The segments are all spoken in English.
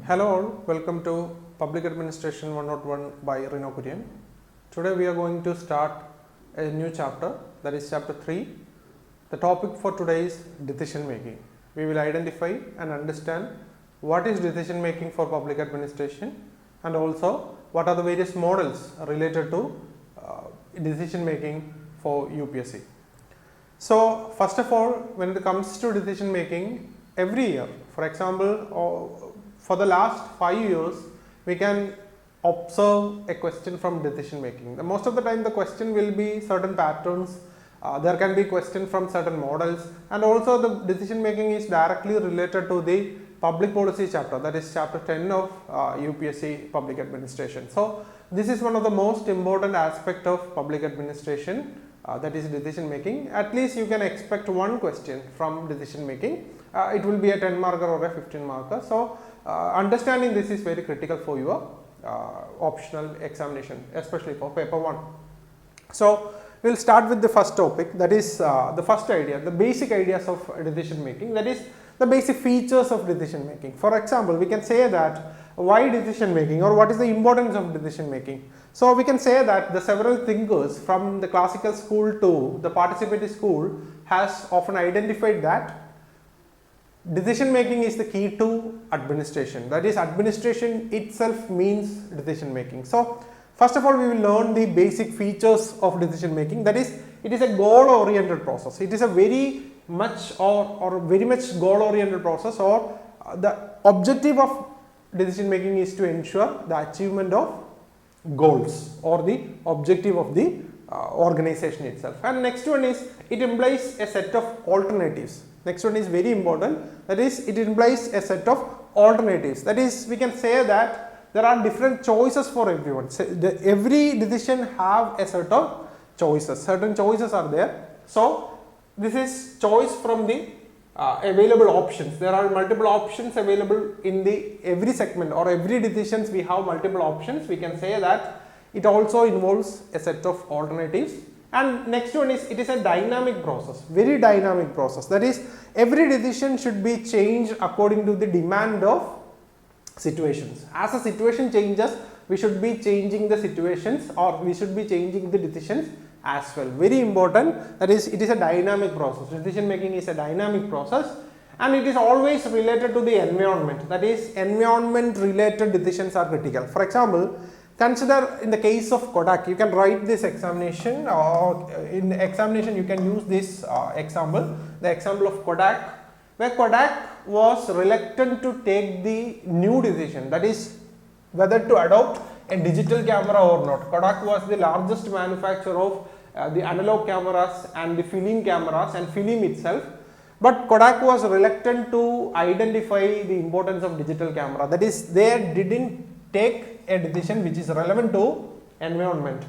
Hello all, welcome to Public Administration 101 by Reno Kurien. Today we are going to start a new chapter, that is chapter 3. The topic for today is decision making. We will identify and understand what is decision making for public administration and also what are the various models related to decision making for UPSC. So first of all, when it comes to decision making, every year, for example, for the last 5 years, we can observe a question from decision making. Most of the time the question will be certain patterns, there can be question from certain models, and also the decision making is directly related to the public policy chapter, that is chapter 10 of UPSC public administration. So this is one of the most important aspect of public administration, that is decision making. At least you can expect one question from decision making. It will be a 10 marker or a 15 marker. So understanding this is very critical for your optional examination, especially for paper 1. So we will start with the first topic, that is the first idea, the basic ideas of decision making, that is the basic features of decision making. For example, we can say that why decision making, or what is the importance of decision making. So we can say that the several thinkers from the classical school to the participatory school has often identified that decision making is the key to administration, that is administration itself means decision making. So first of all, we will learn the basic features of decision making, that is it is a goal oriented process. It is a very much or very much goal oriented process, or the objective of decision making is to ensure the achievement of goals or the objective of the organization itself. And next one is it implies a set of alternatives. Next one is very important, that is it implies a set of alternatives, that is we can say that there are different choices for everyone. So every decision have a set of choices, certain choices are there. So this is choice from the available options. There are multiple options available in the every segment or every decisions we have multiple options. We can say that it also involves a set of alternatives. And next one is it is a dynamic process, very dynamic process, that is every decision should be changed according to the demand of situations. As a situation changes, we should be changing the situations, or we should be changing the decisions as well. Very important, that is it is a dynamic process. Decision making is a dynamic process, and it is always related to the environment, that is environment related decisions are critical. For example, consider in the case of Kodak, you can write this examination, or in the examination you can use this example, the example of Kodak, where Kodak was reluctant to take the new decision, that is whether to adopt a digital camera or not. Kodak was the largest manufacturer of the analog cameras and the film cameras and film itself, but Kodak was reluctant to identify the importance of digital camera, that is they didn't take a decision which is relevant to environment,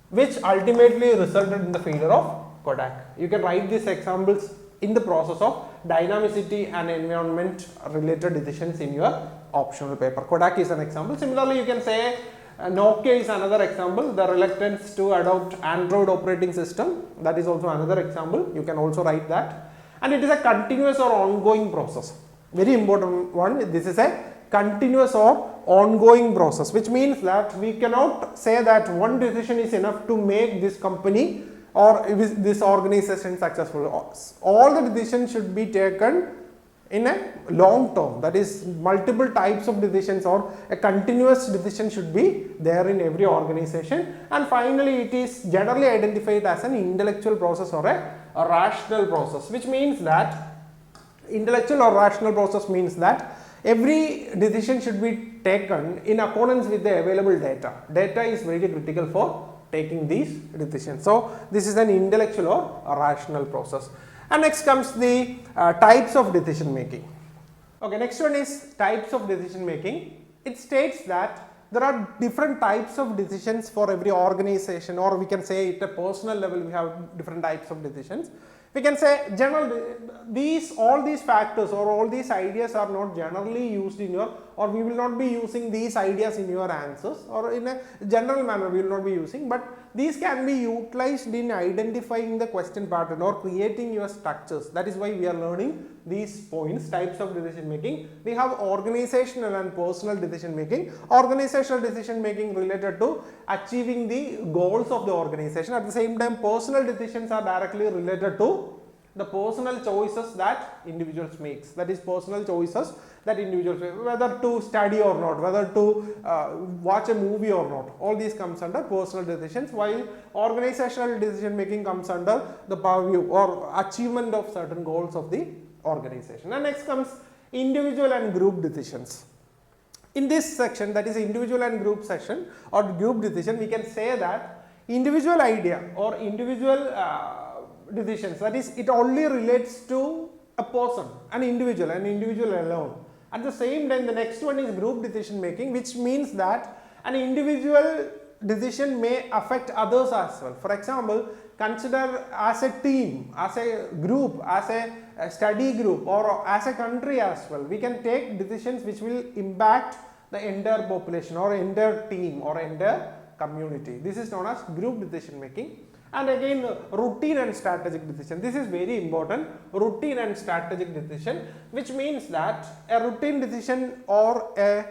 which ultimately resulted in the failure of Kodak. You can write these examples in the process of dynamicity and environment related decisions in your optional paper. Kodak is an example. Similarly, you can say Nokia is another example, the reluctance to adopt Android operating system, that is also another example. You can also write that. And it is a continuous or ongoing process, very important one. This is a continuous or ongoing process, which means that we cannot say that one decision is enough to make this company or this organization successful. All the decisions should be taken in a long term, that is multiple types of decisions, or a continuous decision should be there in every organization. And finally, it is generally identified as an intellectual process or a rational process, which means that intellectual or rational process means that every decision should be taken in accordance with the available data. Data is very critical for taking these decisions. So this is an intellectual or a rational process. And next comes the types of decision making. Okay, next one is types of decision making. It states that there are different types of decisions for every organization, or we can say at a personal level we have different types of decisions. We can say all these factors or all these ideas are not generally used in your, or we will not be using these ideas in your answers, or in a general manner we will not be using, but these can be utilized in identifying the question pattern or creating your structures. That is why we are learning these points, types of decision making. We have organizational and personal decision making. Organizational decision making related to achieving the goals of the organization. At the same time, personal decisions are directly related to the personal choices that individuals makes. That is personal choices that individuals make, whether to study or not, whether to watch a movie or not. All these comes under personal decisions, while organizational decision making comes under the purview or achievement of certain goals of the organization. And next comes individual and group decisions. In this section, that is individual and group section or group decision, we can say that individual idea or individual decisions, that is, it only relates to a person, an individual alone. At the same time, the next one is group decision making, which means that an individual decision may affect others as well. For example, consider as a team, as a group, as a study group, or as a country as well. We can take decisions which will impact the entire population or entire team or entire community. This is known as group decision making. And again, routine and strategic decision. This is very important. Routine and strategic decision, which means that a routine decision or a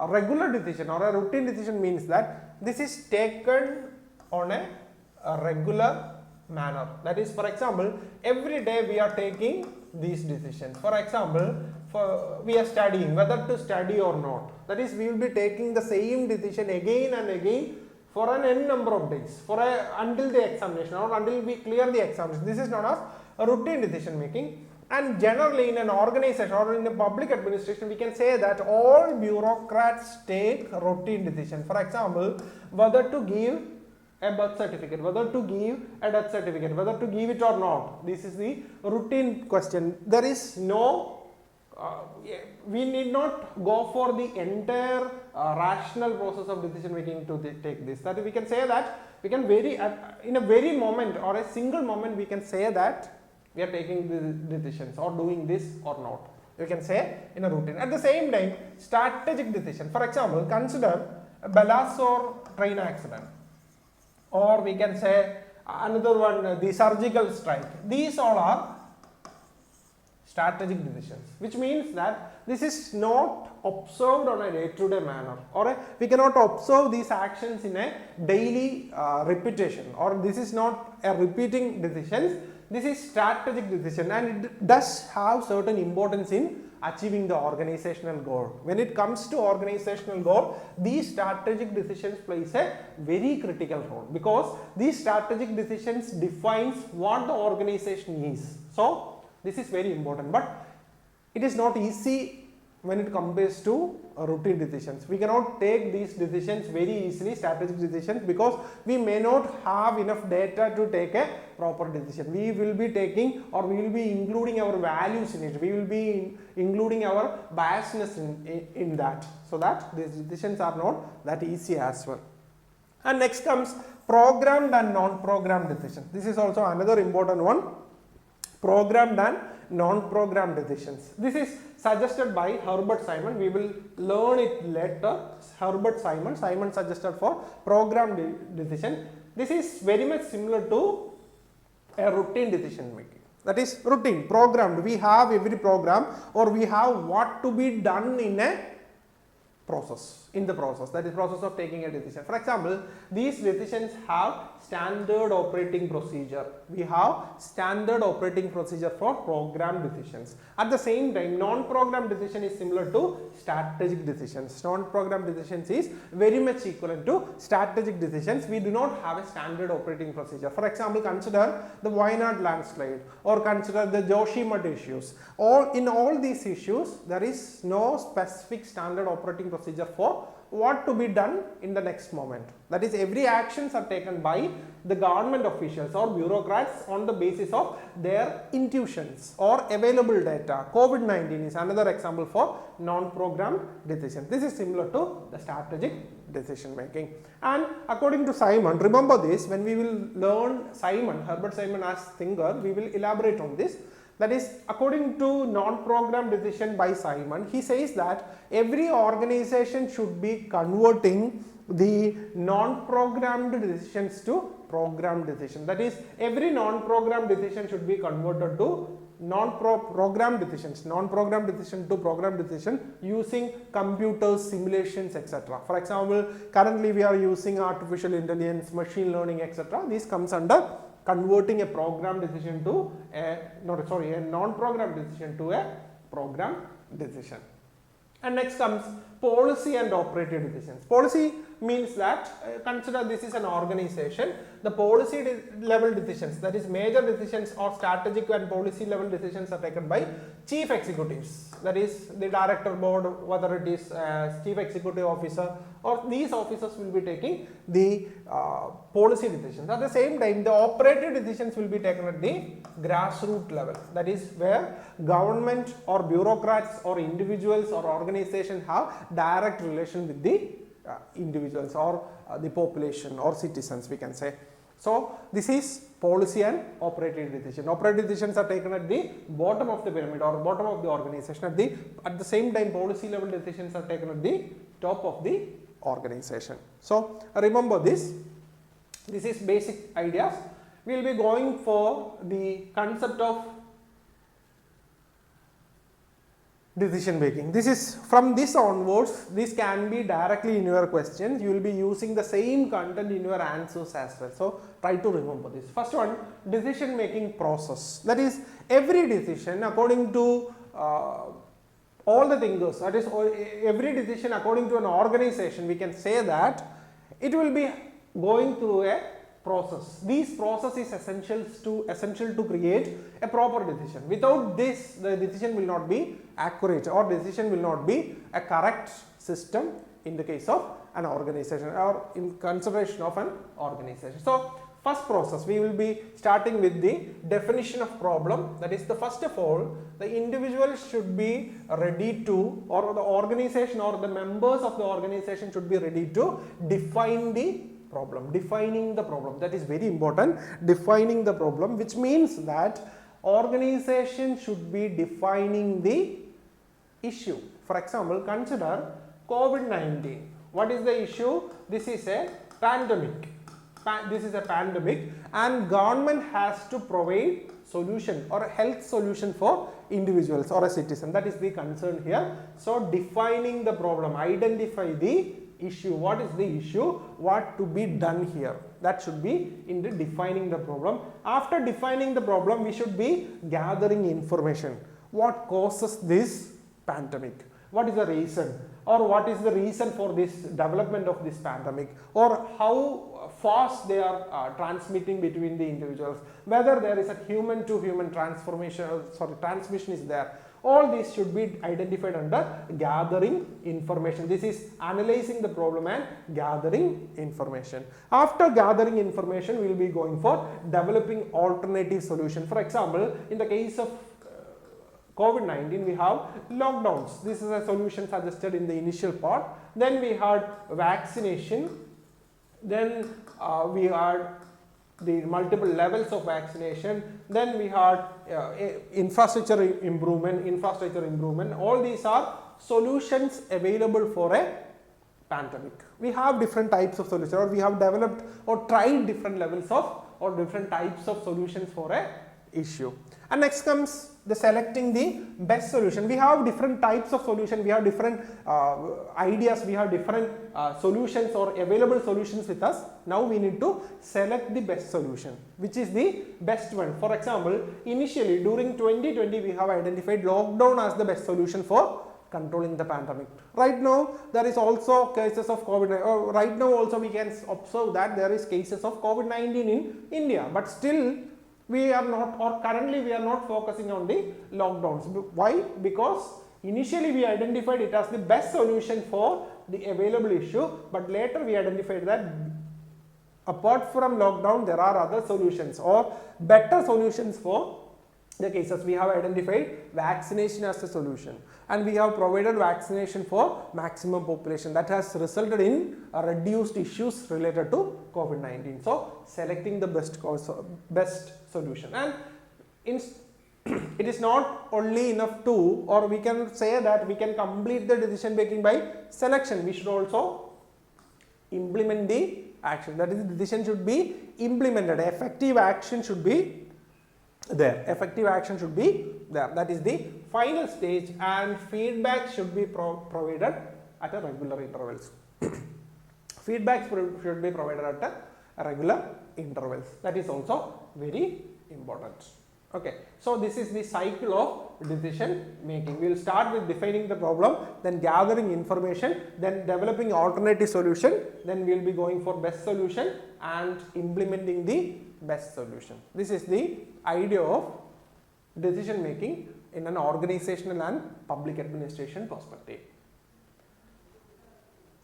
regular decision or a routine decision means that this is taken on a regular manner. That is, for example, every day we are taking these decisions. For example, we are studying whether to study or not. That is, we will be taking the same decision again and again for an n number of days, until the examination or until we clear the examination. This is known as a routine decision making. And generally in an organization or in a public administration, we can say that all bureaucrats take routine decisions. For example, whether to give a birth certificate, whether to give a death certificate, whether to give it or not. This is the routine question. There is no we need not go for the entire rational process of decision making to take this. That we can say that we can in a very moment or a single moment we can say that we are taking the decisions or doing this or not. You can say in a routine. At the same time, strategic decision. For example, consider a Balasore train accident, or we can say another one, the surgical strike. These all are strategic decisions, which means that this is not observed on a day-to-day manner, or we cannot observe these actions in a daily repetition, or this is not a repeating decisions. This is strategic decision, and it does have certain importance in achieving the organizational goal. When it comes to organizational goal, these strategic decisions plays a very critical role, because these strategic decisions defines what the organization is. So this is very important, but it is not easy when it compares to routine decisions. We cannot take these decisions very easily, strategic decisions, because we may not have enough data to take a proper decision. We will be taking, or we will be including our values in it. We will be including our biasness in that, so that these decisions are not that easy as well. And next comes programmed and non-programmed decisions. This is also another important one. Programmed and non-programmed decisions. This is suggested by Herbert Simon. We will learn it later. Herbert Simon suggested for programmed decision. This is very much similar to a routine decision making. That is routine, programmed. We have every program, or we have what to be done in a process, that is process of taking a decision. For example, these decisions have standard operating procedure. We have standard operating procedure for programmed decisions. At the same time, non-programmed decision is similar to strategic decisions. Non-programmed decisions is very much equivalent to strategic decisions. We do not have a standard operating procedure. For example, consider the Wayanad landslide, or consider the Joshimath issues. In all these issues, there is no specific standard operating procedure for what to be done in the next moment. That is, every actions are taken by the government officials or bureaucrats on the basis of their intuitions or available data. COVID-19 is another example for non-programmed decision. This is similar to the strategic decision making. And according to Simon, remember this, when we will learn Herbert Simon as thinker, we will elaborate on this. That is, according to non-program decision by Simon, he says that every organization should be converting the non-programmed decisions to program decision. That is, every non-program decision should be converted to non-program decisions to program decision using computers, simulations, etc. For example, currently we are using artificial intelligence, machine learning, etc. This comes under converting a program decision to a non-program decision to a program decision. And next comes policy and operative decisions. Policy means that consider this is an organization. The policy level decisions, that is major decisions or strategic and policy level decisions, are taken by chief executives. That is the director board, whether it is chief executive officer, or these officers will be taking the policy decisions. At the same time, the operative decisions will be taken at the grassroots level. That is where government or bureaucrats or individuals or organizations have direct relation with the individuals or the population or citizens, we can say. So this is policy and operative decision. Operative decisions are taken at the bottom of the pyramid or bottom of the organization. At the same time, policy level decisions are taken at the top of the organization. So remember this. This is basic ideas. We will be going for the concept of decision making. This is from this onwards, this can be directly in your questions. You will be using the same content in your answers as well. So try to remember this. First one, decision making process. That is, every decision according to all the thinkers, that is every decision according to an organization, we can say that it will be going through a process. This process is essential to create a proper decision. Without this, the decision will not be accurate or decision will not be a correct system in the case of an organization or in consideration of an organization. So first process, we will be starting with the definition of problem. That is, the first of all, the individual should be ready to, or the organization or the members of the organization should be ready to define the problem. Defining the problem, that is very important. Defining the problem, which means that organization should be defining the issue. For example, consider COVID-19. What is the issue? This is a pandemic. This is a pandemic, and government has to provide solution or a health solution for individuals or a citizen. That is the concern here. So defining the problem, identify the issue. What is the issue? What to be done here? That should be in the defining the problem. After defining the problem, we should be gathering information. What causes this pandemic? What is the reason? Or what is the reason for this development of this pandemic? Or how fast they are transmitting between the individuals? Whether there is a human to human transmission is there. All these should be identified under gathering information. This is analyzing the problem and gathering information. After gathering information, we will be going for developing alternative solution. For example, in the case of COVID-19, we have lockdowns. This is a solution suggested in the initial part. Then we had vaccination. Then we had the multiple levels of vaccination. Then we had infrastructure improvement. All these are solutions available for a pandemic. We have different types of solutions, or we have developed or tried different levels of or different types of solutions for a issue. And next comes the selecting the best solution. We have different types of solution, we have different ideas, we have different solutions or available solutions with us. Now we need to select the best solution, which is the best one. For example, initially during 2020, we have identified lockdown as the best solution for controlling the pandemic. Right now there is also cases of COVID-19. Right now also we can observe that there is cases of COVID-19 in India, but still we are not, or currently we are not focusing on the lockdowns. Why? Because initially we identified it as the best solution for the available issue, but later we identified that apart from lockdown there are other solutions or better solutions for the cases. We have identified vaccination as a solution, and we have provided vaccination for maximum population. That has resulted in reduced issues related to COVID-19. So selecting the best solution, and it is not only enough to, or we can say that we can complete the decision making by selection. We should also implement the action. That is, the decision should be implemented. Effective action should be there. Effective action should be there. That is the final stage, and feedback should be provided at a regular intervals. Feedback should be provided at a regular intervals. That is also very important. Okay, so this is the cycle of decision making. We will start with defining the problem, then gathering information, then developing alternative solution, then we will be going for best solution and implementing the best solution. This is the idea of decision making in an organizational and public administration perspective.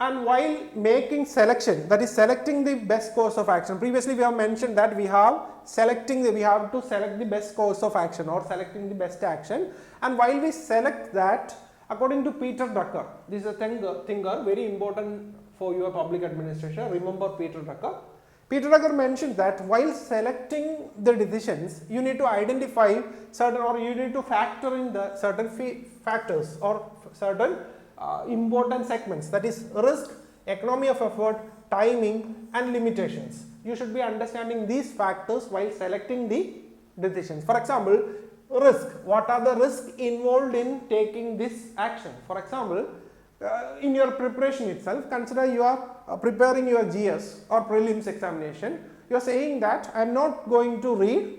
And while making selection, that is selecting the best course of action, previously we have mentioned that we have to select the best course of action or selecting the best action, and while we select that, according to Peter Drucker, this is a thinker very important for your public administration. Remember Peter Drucker. Peter Drucker mentioned that while selecting the decisions, you need to identify certain, or you need to factor in the certain factors or certain important segments, that is risk, economy of effort, timing and limitations. You should be understanding these factors while selecting the decisions. For example, risk. What are the risks involved in taking this action? For example, in your preparation itself, consider you are preparing your GS or prelims examination. You are saying that I am not going to read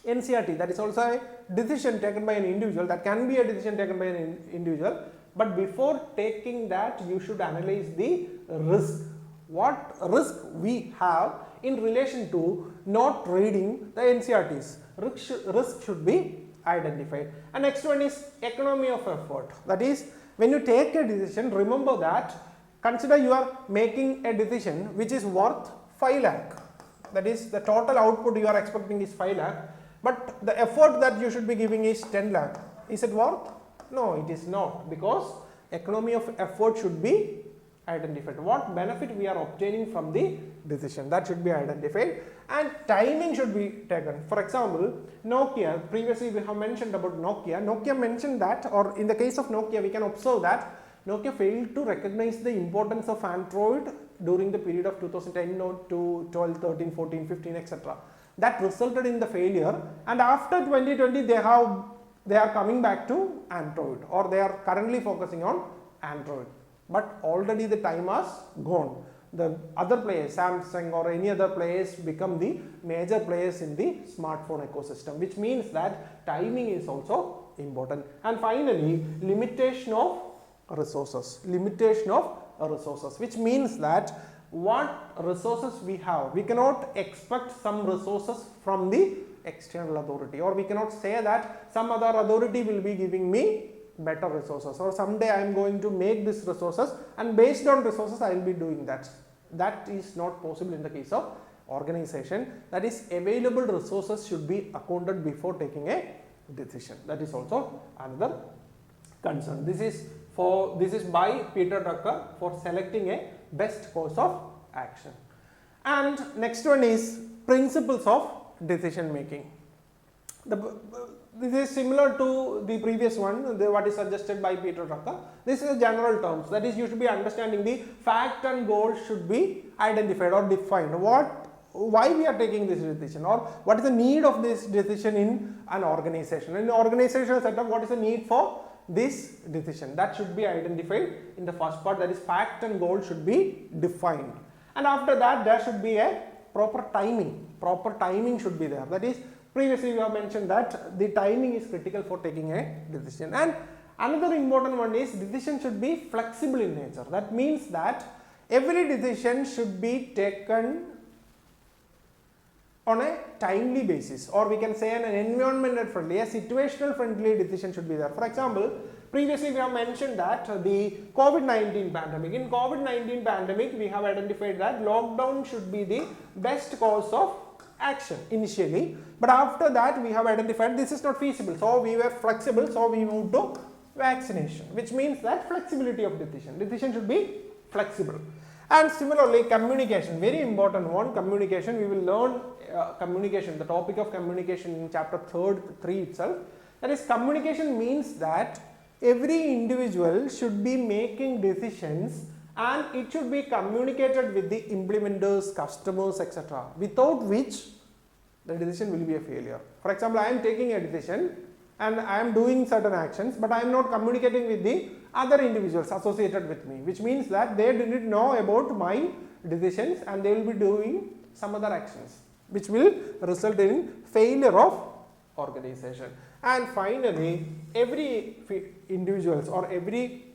NCERT. That is also a decision taken by an individual. That can be a decision taken by an individual. But before taking that, you should analyze the risk. What risk we have in relation to not reading the NCERTs. Risk should be identified. And next one is economy of effort. That is, when you take a decision, remember that, consider you are making a decision which is worth 5 lakh. That is, the total output you are expecting is 5 lakh, but the effort that you should be giving is 10 lakh. Is it worth? No, it is not, because economy of effort should be identified. What benefit we are obtaining from the decision, that should be identified, and timing should be taken. For example, Nokia, previously we have mentioned about Nokia. Nokia mentioned that, or in the case of Nokia, we can observe that Nokia failed to recognize the importance of Android during the period of 2010 to 12, 13, 14, 15, etc. That resulted in the failure, and after 2020 they are coming back to Android, or they are currently focusing on Android, but already the time has gone. The other players, Samsung or any other players, become the major players in the smartphone ecosystem, which means that timing is also important. And finally, limitation of resources. Limitation of resources, which means that what resources we have, we cannot expect some resources from the external authority, or we cannot say that some other authority will be giving me better resources, or someday I am going to make these resources and based on resources I will be doing that. That is not possible in the case of organization. That is, available resources should be accounted before taking a decision. That is also another concern. This is by Peter Drucker for selecting a best course of action. And next one is principles of decision making. This is similar to the previous one, what is suggested by Peter Drucker. This is general terms, that is, you should be understanding the fact and goal should be identified or defined. Why we are taking this decision, or what is the need of this decision in an organization. In the organizational setup, what is the need for this decision? That should be identified in the first part, that is, fact and goal should be defined. And after that, there should be a proper timing. Proper timing should be there. That is, previously we have mentioned that the timing is critical for taking a decision. And another important one is decision should be flexible in nature. That means that every decision should be taken on a timely basis, or we can say an environmental friendly, a situational friendly decision should be there. For example, previously we have mentioned that the COVID-19 pandemic. In COVID-19 pandemic, we have identified that lockdown should be the best course of action initially, but after that we have identified this is not feasible, so we were flexible, so we moved to vaccination, which means that flexibility of decision should be flexible. And similarly, communication, very important one, communication. We will learn communication, the topic of communication in chapter 3 itself. That is, communication means that every individual should be making decisions and it should be communicated with the implementers, customers, etc., without which the decision will be a failure. For example, I am taking a decision and I am doing certain actions, but I am not communicating with the other individuals associated with me, which means that they didn't know about my decisions and they will be doing some other actions, which will result in failure of organization. And finally, every individuals or every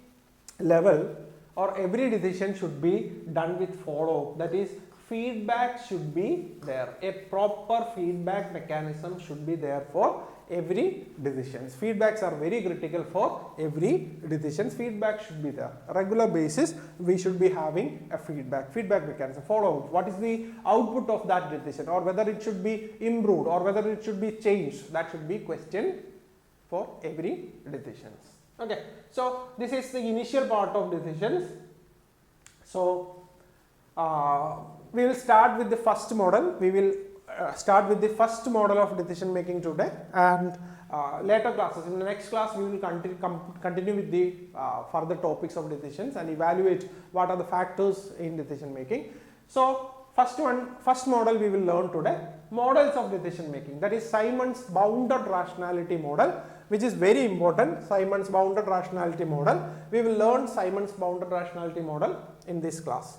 level or every decision should be done with follow-up. That is, feedback should be there. A proper feedback mechanism should be there for every decisions. Feedbacks are very critical for every decisions. Feedback should be there. Regular basis, we should be having a feedback mechanism. Follow-up. What is the output of that decision, or whether it should be improved or whether it should be changed. That should be questioned for every decisions. Okay. So this is the initial part of decisions. So we will start with the first model. We will start with the first model of decision making today, and later classes, in the next class, we will continue with the further topics of decisions and evaluate what are the factors in decision making. So first model we will learn today, models of decision making. That is Simon's bounded rationality model, which is very important. Simon's bounded rationality model. We will learn Simon's bounded rationality model in this class.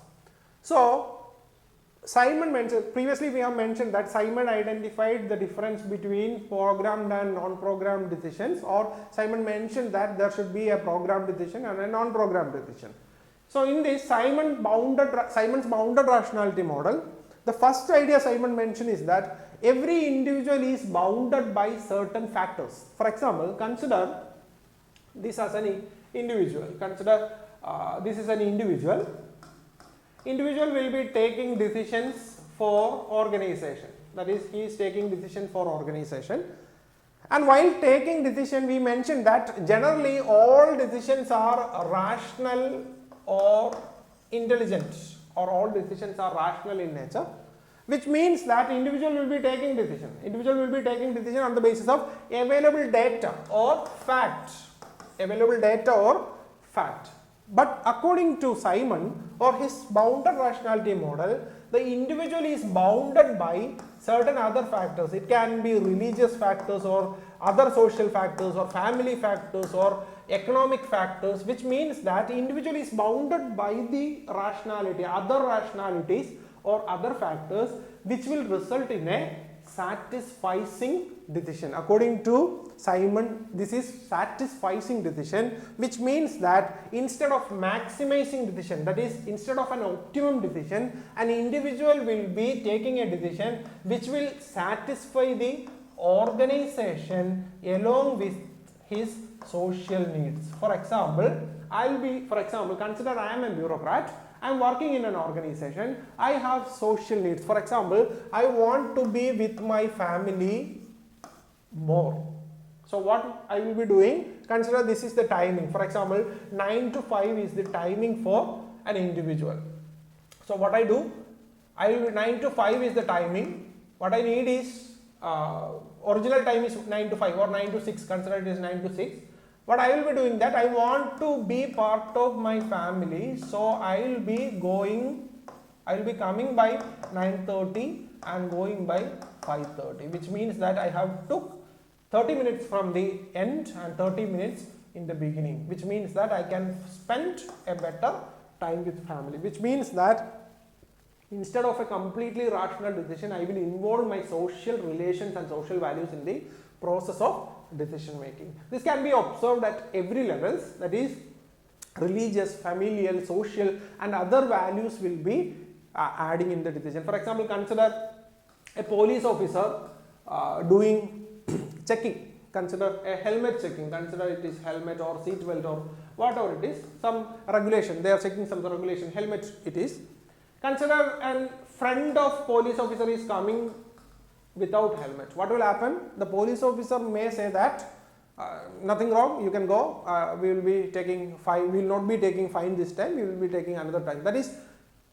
So Simon mentioned, previously we have mentioned that Simon identified the difference between programmed and non-programmed decisions, or Simon mentioned that there should be a programmed decision and a non-programmed decision. So in this Simon's bounded rationality model, the first idea Simon mentioned is that every individual is bounded by certain factors. For example, consider this as an individual. Consider this is an individual. Individual will be taking decisions for organization. That is, he is taking decision for organization. And while taking decision, we mentioned that generally all decisions are rational or intelligent, or all decisions are rational in nature, which means that individual will be taking decision. Individual will be taking decision on the basis of available data or fact. Available data or fact. But according to Simon or his bounded rationality model, the individual is bounded by certain other factors. It can be religious factors or other social factors or family factors or economic factors, which means that individual is bounded by the rationality, other rationalities or other factors, which will result in a satisficing decision. According to Simon, this is satisficing decision, which means that instead of maximizing decision, that is, instead of an optimum decision, an individual will be taking a decision which will satisfy the organization along with his social needs. For example, consider I am a bureaucrat. I am working in an organization. I have social needs. For example, I want to be with my family more. So what I will be doing, consider this is the timing. For example, 9 to 5 is the timing for an individual. So what I do, 9 to 5 is the timing. What I need is, original time is 9 to 5 or 9 to 6, consider it is 9 to 6. What I will be doing that, I want to be part of my family, so I will be coming by 9:30 and going by 5:30, which means that I have took 30 minutes from the end and 30 minutes in the beginning, which means that I can spend a better time with family, which means that instead of a completely rational decision, I will involve my social relations and social values in the process of decision making. This can be observed at every levels, that is, religious, familial, social and other values will be adding in the decision. For example, consider a police officer doing checking, consider a helmet checking, consider it is helmet or seat belt or whatever it is, some regulation, they are checking some regulation, helmet it is. Consider a friend of police officer is coming without helmet. What will happen? The police officer may say that nothing wrong, you can go, we will be taking fine, we will not be taking fine this time, we will be taking another time. That is,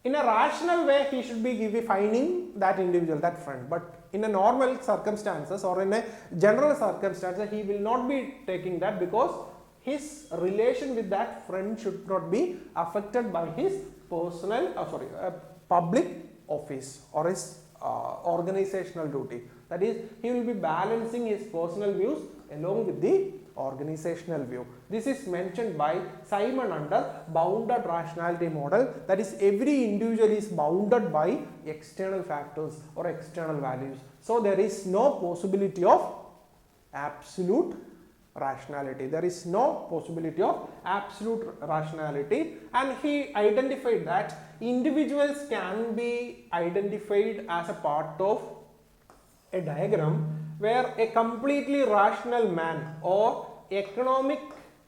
in a rational way he should be finding that individual, that friend, but in a normal circumstances or in a general circumstances he will not be taking that, because his relation with that friend should not be affected by his personal public office or his organizational duty. That is, he will be balancing his personal views along with the organizational view. This is mentioned by Simon under bounded rationality model. That is, every individual is bounded by external factors or external values. So there is no possibility of absolute rationality. There is no possibility of absolute rationality, and he identified that individuals can be identified as a part of a diagram where a completely rational man or economic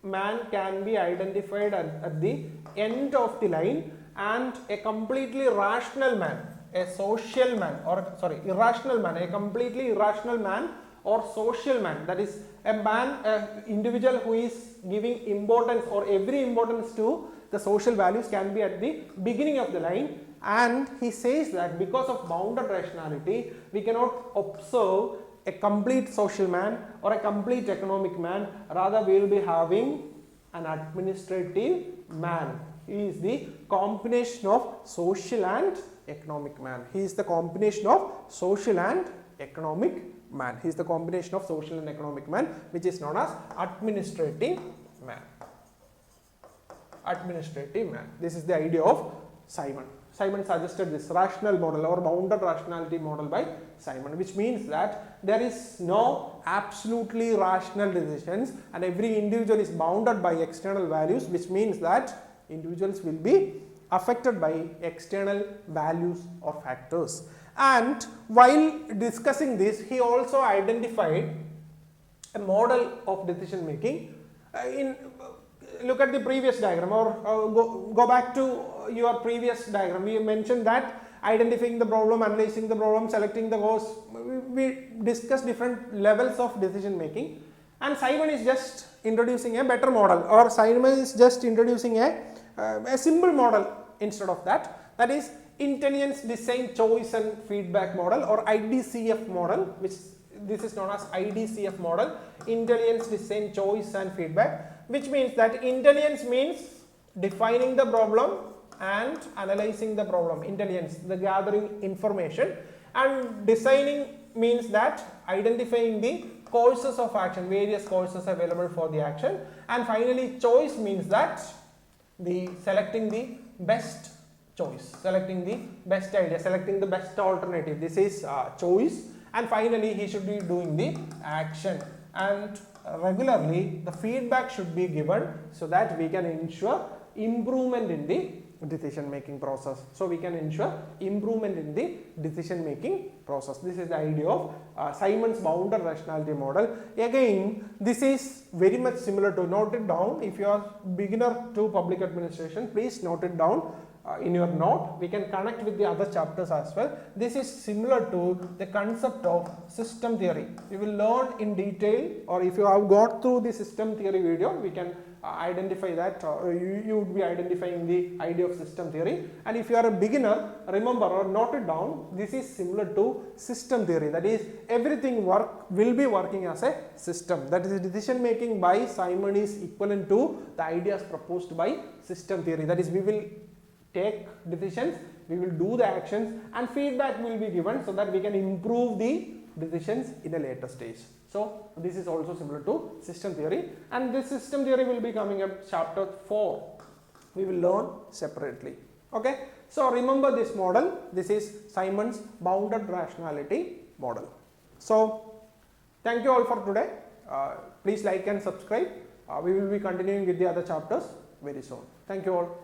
man can be identified at the end of the line, and a completely rational man, a social man, or irrational man, a completely irrational man or social man, that is a man, individual who is giving importance or every importance to the social values, can be at the beginning of the line. And he says that because of bounded rationality we cannot observe a complete social man or a complete economic man, rather we will be having an administrative man. He is the combination of social and economic man. He is the combination of social and economic man. He is the combination of social and economic man, which is known as administrative man. Administrative man. This is the idea of Simon. Simon suggested this rational model or bounded rationality model by Simon, which means that there is no absolutely rational decisions and every individual is bounded by external values, which means that individuals will be affected by external values or factors. And while discussing this, he also identified a model of decision making. Look at the previous diagram, or go back to your previous diagram. We mentioned that identifying the problem, analyzing the problem, selecting the cause. We discussed different levels of decision making, and Simon is just introducing a better model, or Simon is just introducing a simple model instead of that. That is intelligence, design, choice and feedback model, or IDCF model, which this is known as IDCF model, intelligence, design, choice and feedback, which means that intelligence means defining the problem and analyzing the problem. Intelligence, the gathering information, and designing means that identifying the courses of action, various courses available for the action, and finally choice means that the selecting the best choice, selecting the best idea, selecting the best alternative. This is choice, and finally he should be doing the action, and regularly the feedback should be given so that we can ensure improvement in the decision making process. So we can ensure improvement in the decision making process. This is the idea of Simon's bounded rationality model. Again, this is very much similar to, note it down. If you are beginner to public administration, please note it down in your note. We can connect with the other chapters as well. This is similar to the concept of system theory. You will learn in detail, or if you have got through the system theory video, we can identify that, you would be identifying the idea of system theory. And if you are a beginner, remember or note it down, this is similar to system theory. That is, everything will be working as a system. That is, decision making by Simon is equivalent to the ideas proposed by system theory. That is, we will take decisions, we will do the actions, and feedback will be given so that we can improve the decisions in a later stage. So this is also similar to system theory, and this system theory will be coming up chapter 4. We will learn separately. Okay. So remember this model. This is Simon's bounded rationality model. So thank you all for today. Please like and subscribe. We will be continuing with the other chapters very soon. Thank you all.